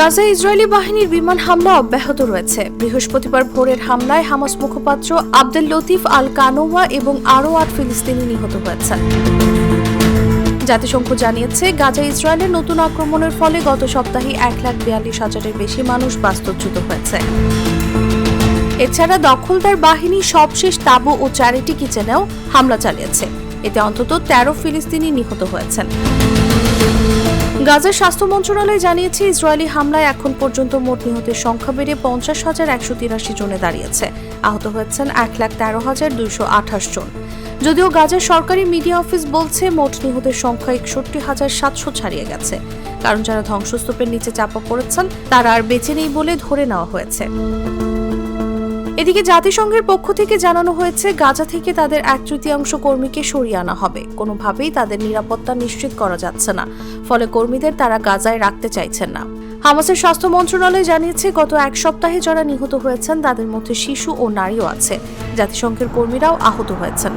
গাজায় ইসরায়েলি বাহিনীর বিমান হামলা অব্যাহত রয়েছে। বৃহস্পতিবার ভোরের হামলায় হামাস মুখপাত্র আব্দুল লতিফ আল কানোয়া এবং আরও ৮ ফিলিস্তিনি নিহত হয়েছেন। জাতিসংঘ জানিয়েছে, গাজায় ইসরায়েলের নতুন আক্রমণের ফলে গত সপ্তাহে ১,৪২,০০০-এর বেশি মানুষ বাস্তুচ্যুত হয়েছে। এছাড়া দখলদার বাহিনী সবশেষ তাঁবু ও চ্যারিটি কিচেনেও হামলা চালিয়েছে। এতে অন্তত ১৩ ফিলিস্তিনি নিহত হয়েছেন। গাজার স্বাস্থ্য মন্ত্রণালয় জানিয়েছে, ইসরায়েলি হামলায় এখন পর্যন্ত মোট নিহতের সংখ্যা বেড়ে ৫০,১৮৩ জনে দাঁড়িয়েছে। আহত হয়েছেন ১,১৩,২২৮ জন। যদিও গাজার সরকারি মিডিয়া অফিস বলছে, মোট নিহতের সংখ্যা ৬১,৭০০ ছাড়িয়ে গেছে। কারণ যারা ধ্বংসস্তূপের নিচে চাপা পড়েছেন তারা আর বেঁচে নেই বলে ধরে নেওয়া হয়েছে। এদিকে জাতিসংঘের পক্ষ থেকে জানানো হয়েছে, গাজা থেকে তাদের ১/৩ কর্মীকে সরিয়ে আনা হবে। কোনোভাবেই তাদের নিরাপত্তা নিশ্চিত করা যাচ্ছে না, ফলে কর্মীদের তারা গাজায় রাখতে চাইছেন না। হামাসের স্বাস্থ্য মন্ত্রণালয় জানিয়েছে, গত এক সপ্তাহে যারা নিহত হয়েছেন তাদের মধ্যে শিশু ও নারীও আছে। জাতিসংঘের কর্মীরাও আহত হয়েছেন।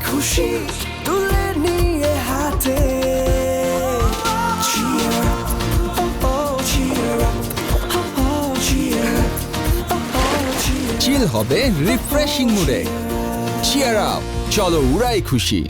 খুশি তুলে নিয়ে হাতে চিল হবে রিফ্রেশিং মুডে। চিয়ার আপ, চলো উড়াই খুশি।